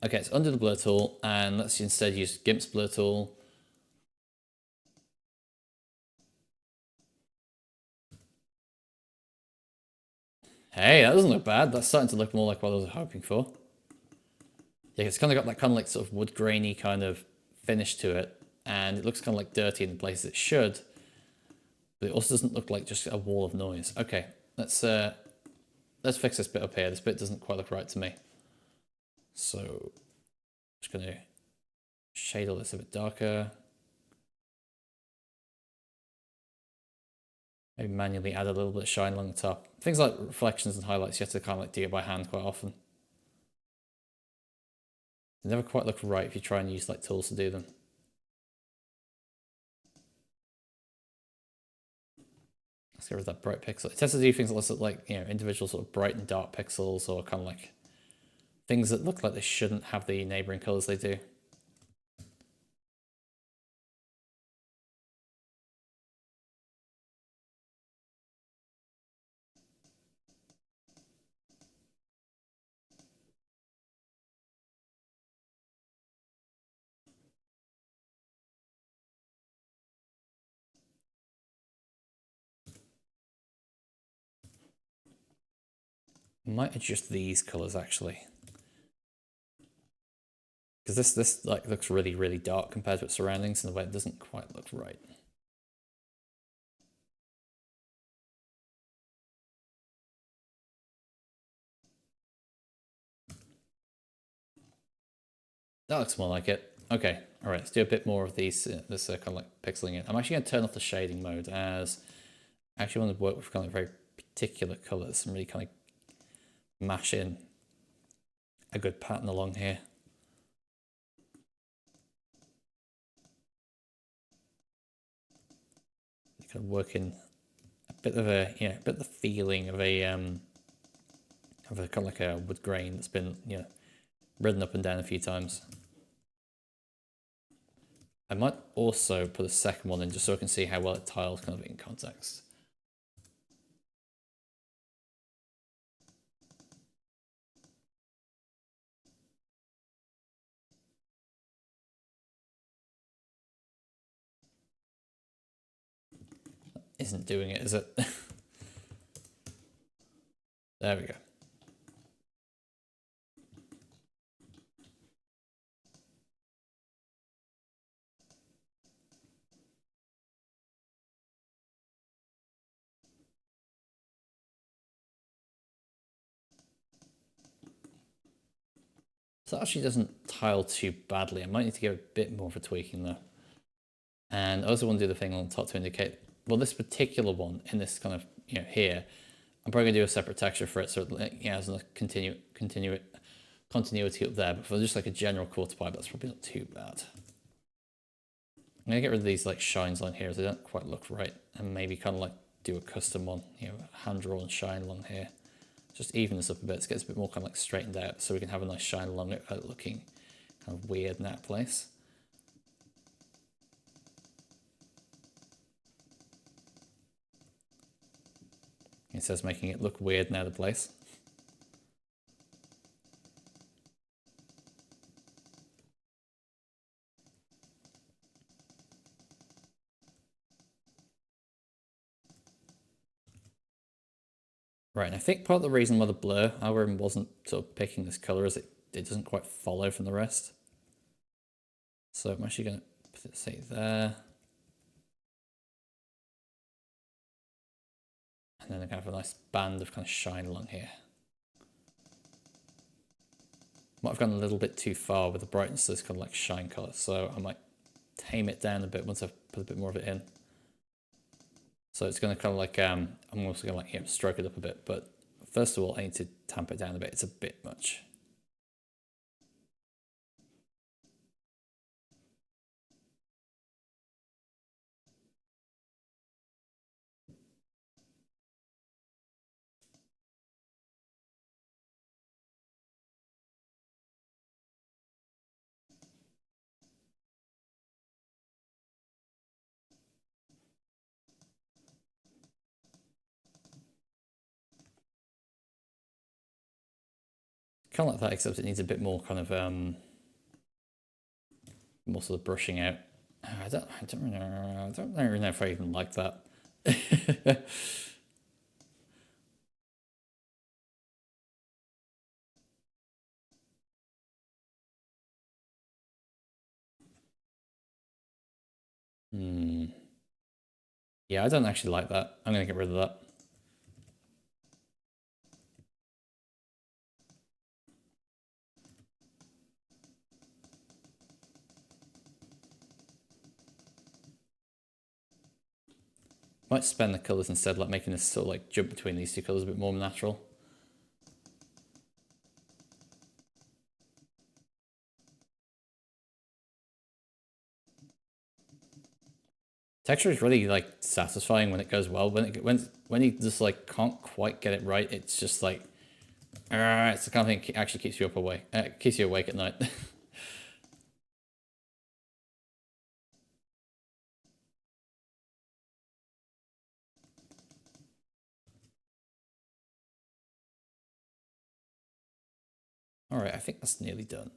Okay, it's under the blur tool, and let's instead use GIMP's blur tool. Hey, that doesn't look bad. That's starting to look more like what I was hoping for. Yeah, it's kind of got that kind of like sort of wood grainy kind of finish to it, and it looks kind of like dirty in the places it should, but it also doesn't look like just a wall of noise. Okay, let's fix this bit up here. This bit doesn't quite look right to me. So I'm just going to shade all this a bit darker. Maybe manually add a little bit of shine along the top. Things like reflections and highlights, you have to kind of like do it by hand quite often. They never quite look right if you try and use like tools to do them. Let's get rid of that bright pixel. It tends to do things that look like, you know, individual sort of bright and dark pixels, or kind of like things that look like they shouldn't have the neighboring colors they do. Might adjust these colors actually, because this like looks really, really dark compared to its surroundings in the way it doesn't quite look right. That looks more like it. Okay, all right, let's do a bit more of these, this kind of like pixeling it. I'm actually going to turn off the shading mode, as I actually want to work with kind of very particular colors and really kind of mash in a good pattern along here. Kind of working a bit of a, you know, a bit of the feeling of a kind of like a wood grain that's been, you know, ridden up and down a few times. I might also put a second one in just so I can see how well it tiles kind of in context. isn't doing it, is it? There we go. So that actually doesn't tile too badly. I might need to give a bit more of a tweaking though. And I also want to do the thing on top to indicate, well, this particular one in this kind of, here, I'm probably gonna do a separate texture for it so it has a continuity up there. But for just like a general quarter pipe, that's probably not too bad. I'm gonna get rid of these like shines on here as they don't quite look right, and maybe kind of like do a custom one, hand drawn shine along here. Just even this up a bit, so it gets a bit more kind of like straightened out, so we can have a nice shine along it without looking kind of weird in that place. It says making it look weird now the place. Right, and I think part of the reason why the blur algorithm wasn't sort of picking this color is it doesn't quite follow from the rest. So I'm actually going to put it, say, there. And then I have a nice band of kind of shine along here. Might have gone a little bit too far with the brightness of this kind of like shine color, so I might tame it down a bit once I've put a bit more of it in. So it's going to kind of like, I'm also going to like stroke it up a bit, but first of all, I need to tamp it down a bit. It's a bit much. Kind of like that, except it needs a bit more kind of more sort of brushing out. I don't really know if I even like that. Yeah, I don't actually like that. I'm gonna get rid of that. Might spend the colors instead, like making this sort of like jump between these two colors a bit more natural. Texture is really like satisfying when it goes well. When you just like can't quite get it right, it's just like, it's the kind of thing that actually keeps you up awake. Keeps you awake at night. All right, I think that's nearly done.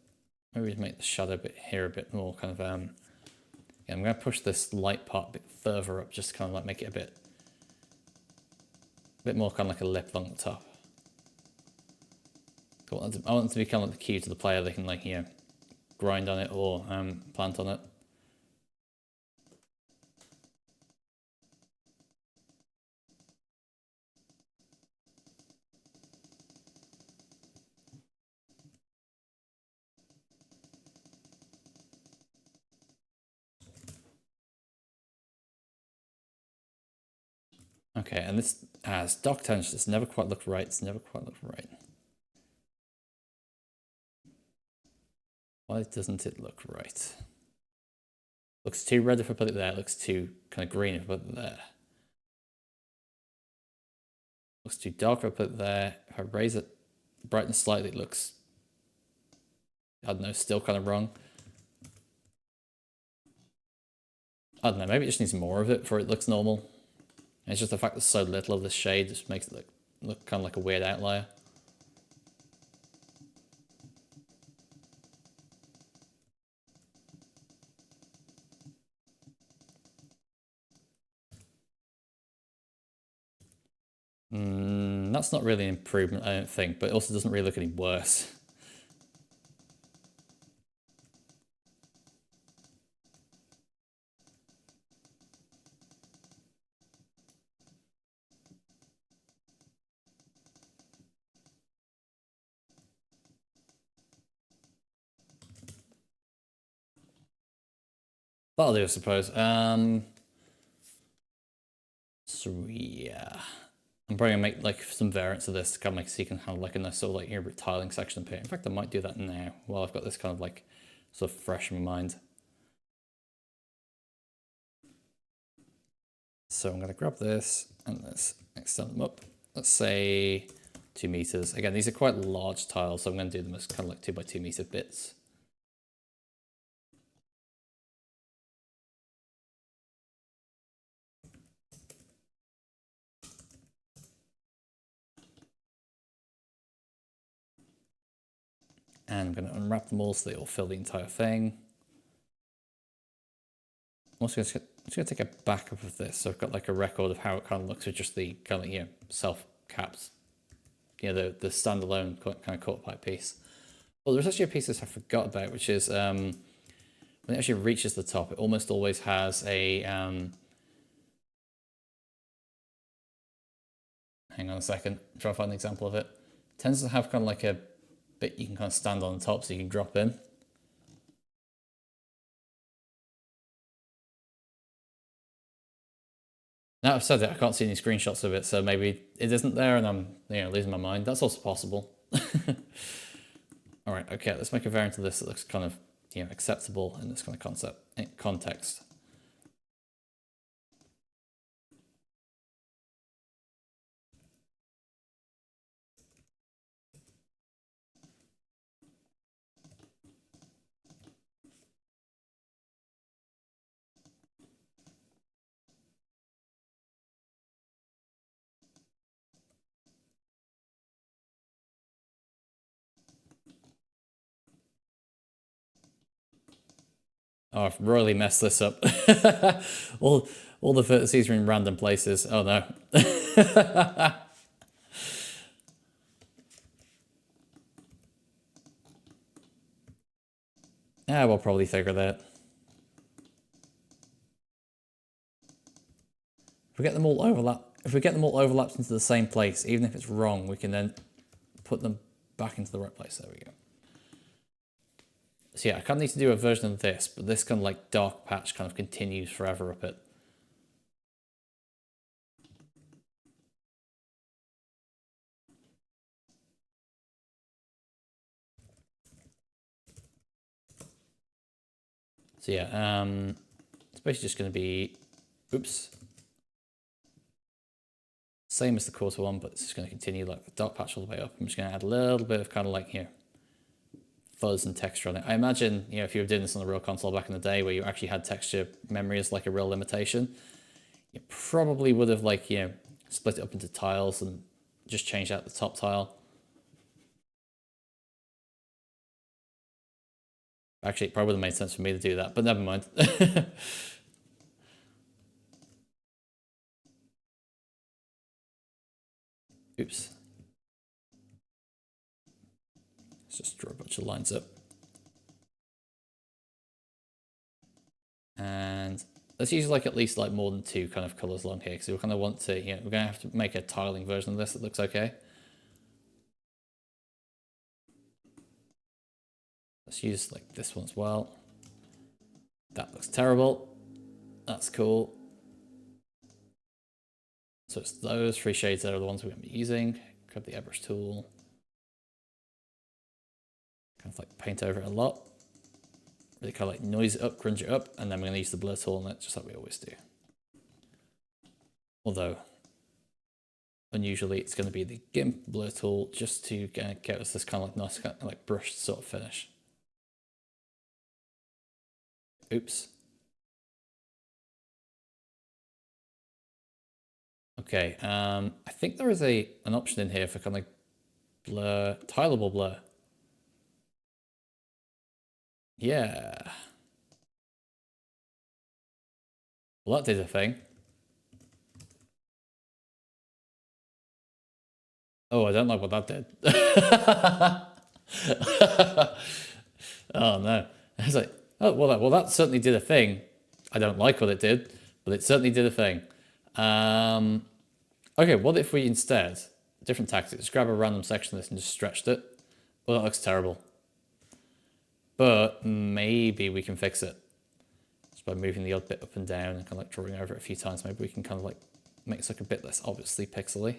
Maybe to make the shadow bit here a bit more kind of yeah, I'm gonna push this light part a bit further up, just kind of like make it a bit more kind of like a lip along the top. I want it to be kind of like the cue to the player. They can like grind on it or plant on it. Okay, and this dark tones just never quite look right. It's never quite look right. Why doesn't it look right? Looks too red if I put it there. It looks too kind of green if I put it there. Looks too dark if I put it there. If I raise it brightness slightly, it looks, I don't know, still kind of wrong. I don't know, maybe it just needs more of it before it looks normal. And it's just the fact there's so little of this shade just makes it look kind of like a weird outlier. That's not really an improvement, I don't think, but it also doesn't really look any worse. That'll do, I suppose. So yeah, I'm probably gonna make like some variants of this to kind of like so you can have like a nice sort of like here tiling section up here. In fact, I might do that now while I've got this kind of like sort of fresh in my mind. So I'm gonna grab this and let's extend them up. Let's say 2 meters. Again, these are quite large tiles, so I'm gonna do them as kind of like 2 by 2 meter bits. And I'm going to unwrap them all so they all fill the entire thing. I'm also just going to take a backup of this, so I've got like a record of how it kind of looks with just the kind of self caps, the standalone kind of quarter pipe piece. Well, there's actually a piece I forgot about, which is when it actually reaches the top, it almost always has a hang on a second, I'm trying to find an example of it. It tends to have kind of like a bit you can kind of stand on the top so you can drop in. Now I've said it, I can't see any screenshots of it, so maybe it isn't there and I'm losing my mind. That's also possible. All right, okay, let's make a variant of this that looks kind of acceptable in this kind of context. Oh, I've royally messed this up. all the vertices are in random places. Oh no. Yeah, we'll probably figure that. If we get them all overlapped into the same place, even if it's wrong, we can then put them back into the right place. There we go. So yeah, I kind of need to do a version of this, but this kind of like dark patch kind of continues forever up it. So yeah, it's basically just going to be, oops, same as the quarter one, but it's just going to continue like the dark patch all the way up. I'm just going to add a little bit of kind of like fuzz and texture on it. I imagine if you were doing this on the real console back in the day where you actually had texture memory as like a real limitation, you probably would have like split it up into tiles and just changed out the top tile. Actually, it probably would have made sense for me to do that, but never mind. Oops. Let's just draw a bunch of lines up. And let's use like at least like more than 2 kind of colors along here because we kind of want to, we're going to have to make a tiling version of this that looks okay. Let's use like this one as well. That looks terrible. That's cool. So it's those 3 shades that are the ones we're going to be using. Grab the airbrush tool. Kind of like paint over it a lot. Really kind of like noise it up, grunge it up, and then we're going to use the blur tool on it just like we always do. Although, unusually, it's going to be the GIMP blur tool just to get us this kind of like nice, kind of like brushed sort of finish. Oops. Okay, I think there is an option in here for kind of like blur, tileable blur. Yeah. Well, that did a thing. Oh, I don't like what that did. Oh no. I was like, oh, well, that certainly did a thing. I don't like what it did, but it certainly did a thing. Okay, what if we instead, different tactics, just grab a random section of this and just stretched it? Well, that looks terrible. But maybe we can fix it. Just by moving the odd bit up and down and kind of like drawing over it a few times, maybe we can kind of like make it look a bit less obviously pixely.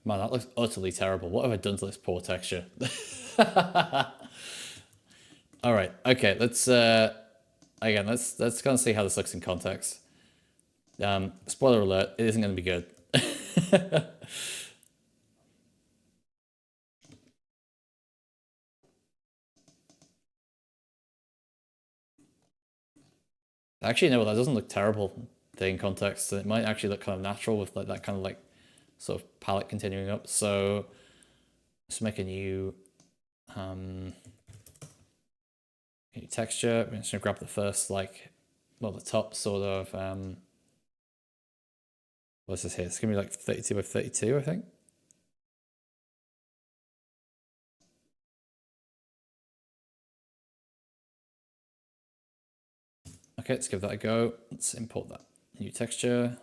Man, that looks utterly terrible. What have I done to this poor texture? All right, okay, let's again, let's kind of see how this looks in context. Spoiler alert, it isn't going to be good. Actually, no, that doesn't look terrible in context. It might actually look kind of natural with like that kind of like sort of palette continuing up. So let's make a new texture. I'm just gonna grab the first like, well, the top sort of what's this here? It's gonna be like 32 by 32, I think. Okay, let's give that a go. Let's import that new texture.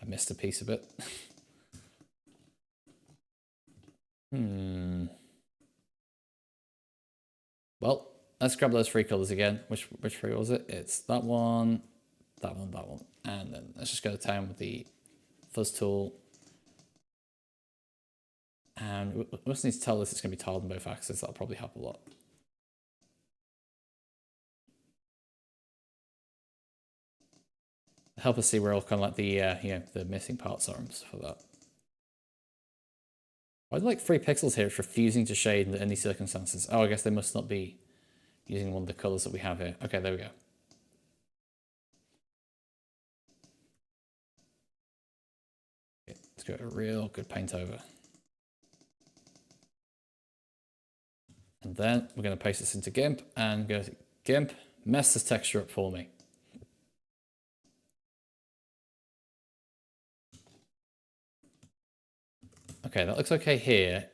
I missed a piece of it. Well, let's grab those three colors again. Which three was it? It's that one, that one, that one. And then let's just go to town with the fuzz tool. And we just need to tell this it's going to be tiled on both axes. That'll probably help a lot. Help us see where all kind of like the the missing parts are for that. I'd like 3 pixels here. It's refusing to shade in any circumstances. Oh, I guess they must not be using one of the colors that we have here. Okay, there we go. Okay, let's go a real good paint over. And then we're going to paste this into GIMP and go to GIMP, mess this texture up for me. Okay, that looks okay here.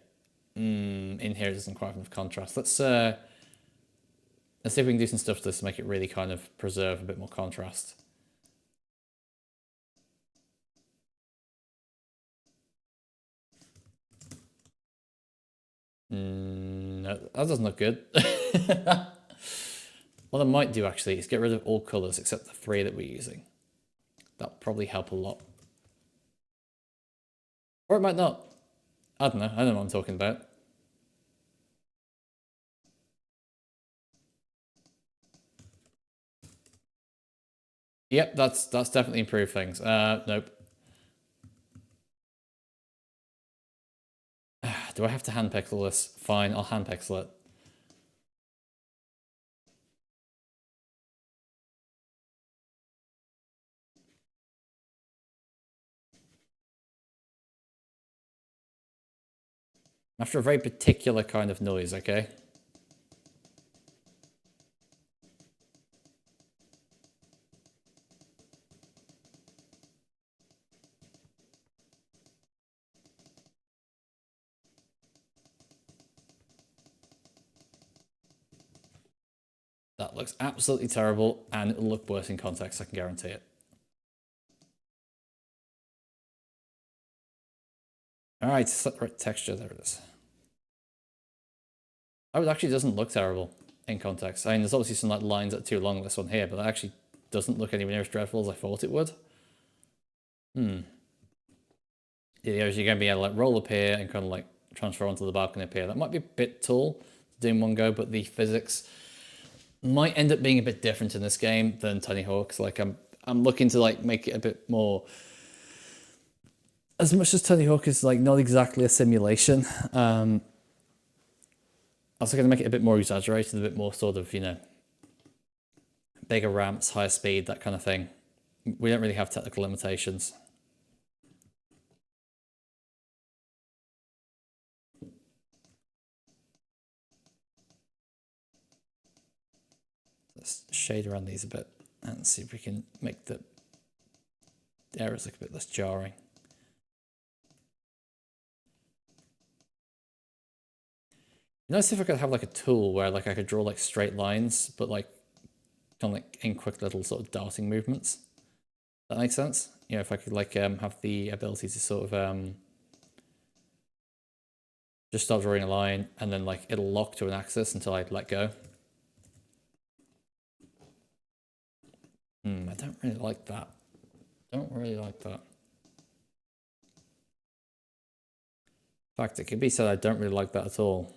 In here it doesn't quite have enough contrast. Let's see if we can do some stuff to this to make it really kind of preserve a bit more contrast. No, that doesn't look good. What I might do actually is get rid of all colors except the 3 that we're using. That'll probably help a lot. Or it might not. I don't know. I don't know what I'm talking about. Yep, that's definitely improved things. Nope. Do I have to hand pixel this? Fine, I'll hand pixel it. After a very particular kind of noise, okay? That looks absolutely terrible, and it'll look worse in context, I can guarantee it. All right, separate texture, there it is. Oh, it actually doesn't look terrible in context. I mean, there's obviously some like lines that are too long, this one here, but that actually doesn't look anywhere near as dreadful as I thought it would. Yeah, you're going to be able to like roll up here and kind of like transfer onto the balcony up here. That might be a bit tall to do in one go, but the physics might end up being a bit different in this game than Tony Hawk's. Like I'm looking to like make it a bit more. As much as Tony Hawk is like not exactly a simulation, Also going to make it a bit more exaggerated, a bit more sort of, you know, bigger ramps, higher speed, that kind of thing. We don't really have technical limitations. Let's shade around these a bit and see if we can make the areas look a bit less jarring. Notice if I could have like a tool where like I could draw like straight lines, but like kind of like in quick little sort of darting movements. That makes sense? You know, if I could like have the ability to sort of just start drawing a line and then like it'll lock to an axis until I let go. I don't really like that. Don't really like that. In fact, it could be said I don't really like that at all.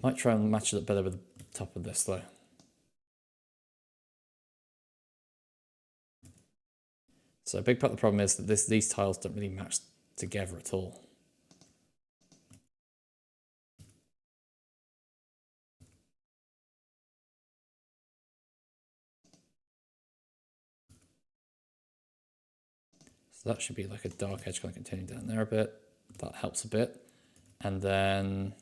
Might try and match it up better with the top of this though. So a big part of the problem is that these tiles don't really match together at all. So that should be like a dark edge kind of continuing down there a bit. That helps a bit. And then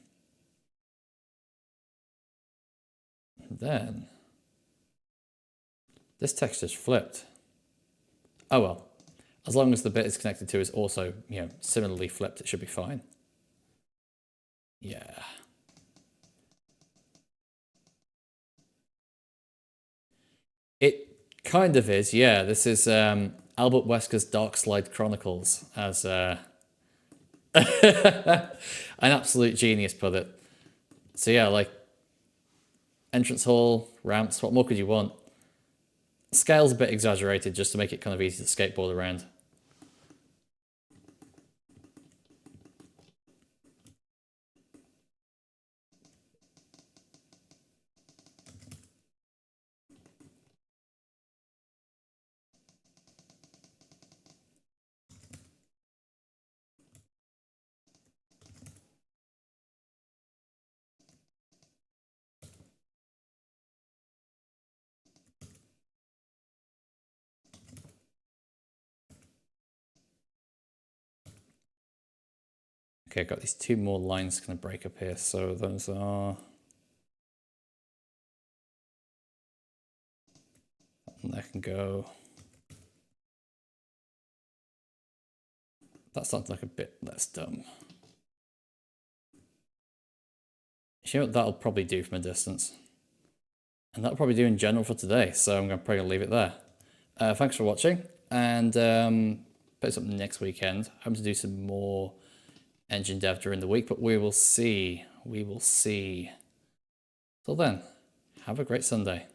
this texture's flipped. Oh well, as long as the bit it's connected to is also, you know, similarly flipped, it should be fine. Yeah. It kind of is, yeah. This is Albert Wesker's Dark Slide Chronicles, as an absolute genius put it. So yeah, like entrance hall, ramps, what more could you want? Scale's a bit exaggerated just to make it kind of easy to skateboard around. Okay, I've got these two more lines going to break up here. So those are... And I can go... That sounds like a bit less dumb. You know what that'll probably do from a distance? And that'll probably do in general for today. So I'm probably going to leave it there. Thanks for watching. And put something next weekend. I'm to do some more engine dev during the week, but we will see. We will see. Till then, have a great Sunday.